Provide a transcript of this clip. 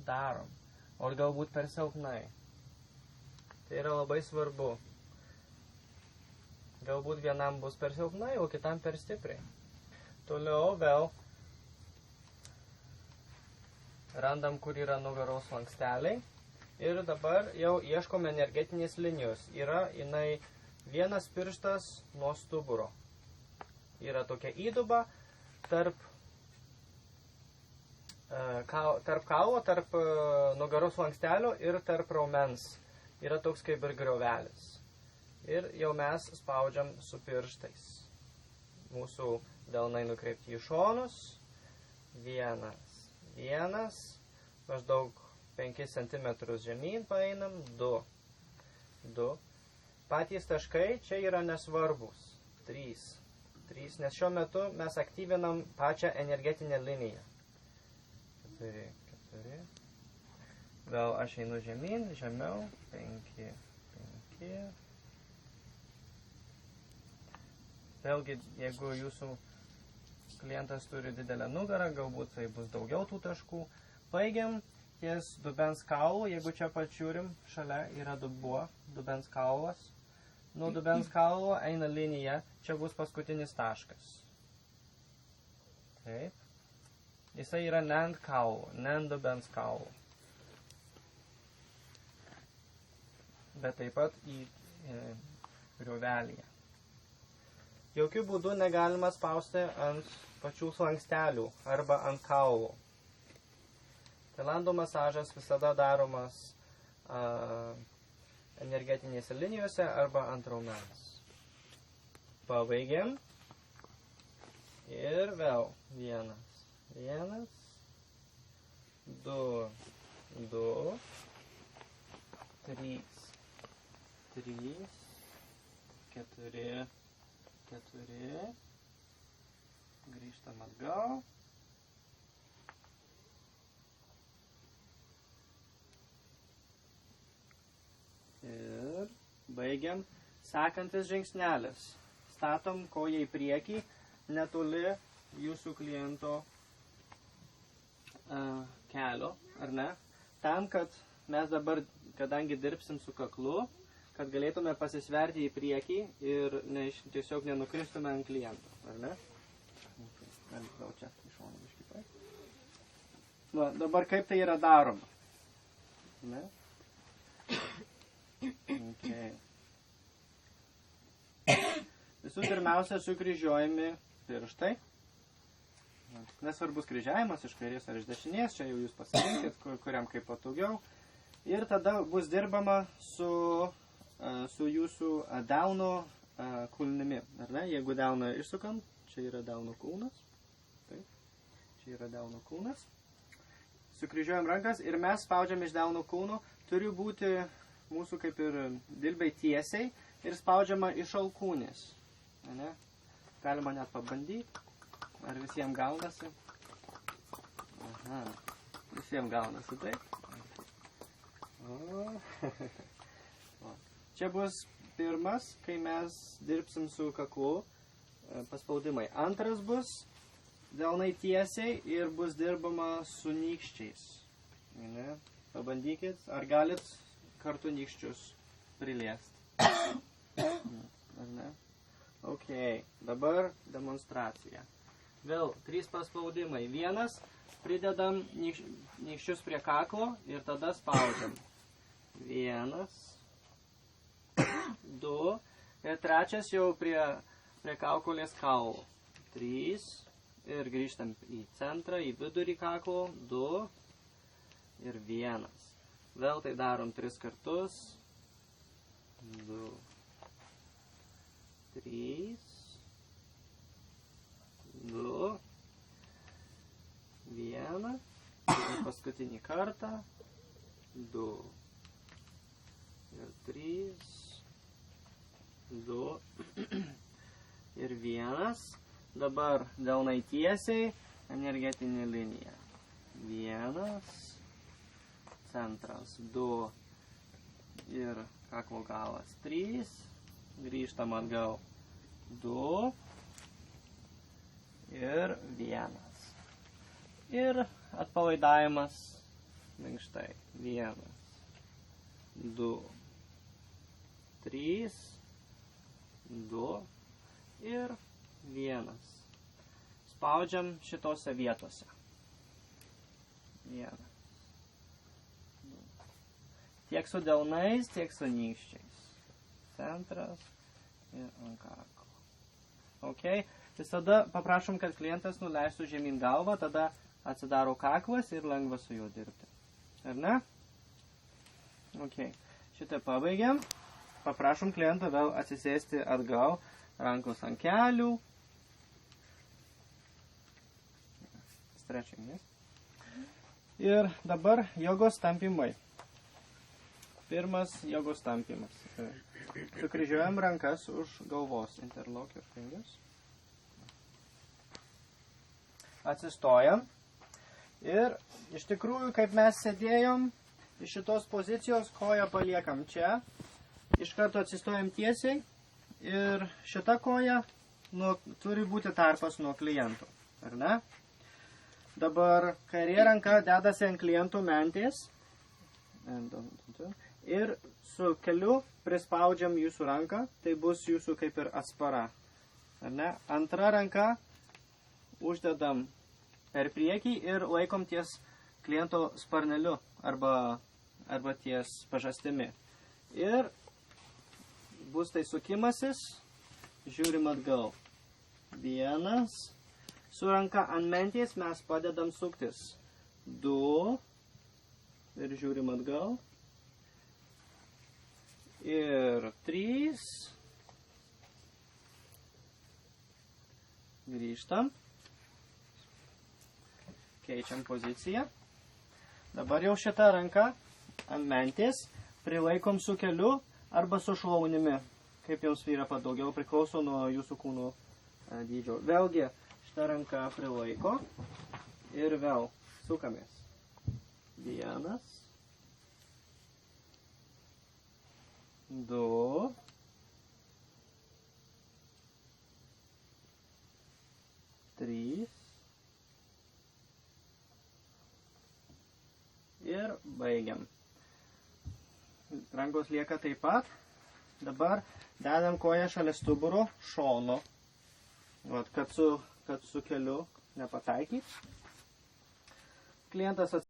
darom. O galbūt per silpnai. Tai yra labai svarbu. Galbūt vienam bus per silpnai, o kitam per stipriai. Toliau vėl randam, kur yra nugaros slanksteliai. Ir dabar jau ieškome energetinės linijos. Yra jinai vienas pirštas nuo stuburo. Yra tokia įduba tarp kaulo, tarp nugaros slankstelio ir tarp raumens. Yra toks kaip ir griovelis. Ir jau mes spaudžiam su pirštais. Mūsų delnai nukreipti į šonus. Vienas. Maždaug 5 cm žemyn paeinam. 2. Patys taškai čia yra nesvarbus. 3, nes šiuo metu mes aktyvinam pačią energetinę liniją. 4. Vėl aš einu žemyn, žemiau. 5. Vėlgi, jeigu jūsų klientas turi didelę nugarą, galbūt tai bus daugiau tų taškų. Baigiam ties dubens kaulu, jeigu čia pačiūrim, šalia yra dubuo, dubens kaulas. Nuo dubens kaulo eina linija, čia bus paskutinis taškas. Taip. Jisai yra ne ant kaulo, ne ant dubens kaulo. Bet taip pat į griovelėje. Jokių būdų negalima spausti ant pačių slankstelių arba ant kaulų. Tailando masažas visada daromas energetinėse linijose arba ant raumens. Pabaigiam. Ir vėl 1, 2, 3, 4. Grįžtam atgal. Ir baigiam. Sekantis žingsnelis. Statom koją į priekį, netoli jūsų kliento kelio, ar ne? Tam, kad mes dabar, kadangi dirbsim su kaklu, kad galėtume pasisverti į priekį ir tiesiog nenukristume ant kliento, ar ne? Gal čia iš šono biškį paėk. Va, dabar kaip tai yra daroma? Ne? Okay. Visų pirmiausia, sukryžiuojami pirštai. Nesvarbus kryžiavimas iš kairės ar iš dešinės, čia jau jūs pasirinkit, kuriam kaip patogiau. Ir tada bus dirbama su jūsų delno kulnimi. Ar ne? Jeigu delną išsukam, čia yra delno kulnas. Taip. Čia yra delno kulnas. Sukryžiuojam rankas ir mes spaudžiam iš delno kulno. Turi būti mūsų kaip ir dilbiai tiesiai ir spaudžiama iš alkūnės. Ne? Galima net pabandyti. Ar visiems gaunasi? Aha. Visiems gaunasi, taip? Čia bus pirmas, kai mes dirbsim su kaklu, paspaudimai. Antras bus delnai tiesiai ir bus dirbama su nykščiais. Ne? Pabandykit, ar galit kartu nykščius priliesti. Ar ne? Ok, dabar demonstracija. Vėl 3 paspaudimai. 1, pridedam nykščius prie kaklo ir tada spaudžiam. 1, 2 ir 3 jau prie kaukolės kaulo. 3 ir grįžtam į centrą, į vidurį kaklo. 2 ir 1. Vėl tai darom 3 kartus. 2, 3, 2, 1, ir paskutinį kartą, 2, ir 3, 2, ir 1, dabar delnai tiesiai, energetinė linija, 1, centras, 2, ir kaklo galas, 3, grįžtam atgal, 2, ir 1. Ir atpalaidavimas minkštai. 1, 2, 3, 2 ir 1. Spaudžiam šitose vietose. 1. Tiek su delnais, tiek su nykščiais. Centras ir ant kaklo. Ok. Visada paprašom, kad klientas nuleistų žemyn galvą, tada atsidaro kaklas ir lengva su juo dirbti. Ar ne? Ok. Šitą pabaigiam. Paprašom klientą vėl atsisėsti atgal, rankos ant kelių. Stretching, yes? Ir dabar jogos tampimai. Pirmas jogos tampimas. Sukryžiuojam rankas už galvos. Interlock your fingers. Atsistojam. Ir iš tikrųjų, kaip mes sėdėjom, iš šitos pozicijos koją paliekam čia. Iš karto atsistojam tiesiai. Ir šita koja turi būti tarpas nuo klientų. Ar ne? Dabar kairė ranka dedasi ant klientų mentės. Ir su keliu prispaudžiam jūsų ranką, tai bus jūsų kaip ir atspara. Ar ne? Antra ranka uždedam per priekį ir laikom ties kliento sparneliu arba ties pažastimi. Ir bus tai sukimasis, žiūrim atgal. 1. Su ranka ant mentės mes padedam suktis. 2. Ir žiūrim atgal. Ir 3. Grįžtam. Keičiam poziciją. Dabar jau šitą ranką ant mentės prilaikom su keliu arba su šlaunimi. Kaip jums yra padaugiau, priklauso nuo jūsų kūno dydžio. Vėlgi šitą ranką prilaiko ir vėl sukamės. 1. 2. 3. Ir baigiam. Rankos lieka taip pat. Dabar dedam koją šalia stuburo šono. Kad su keliu nepataikyt. Klientas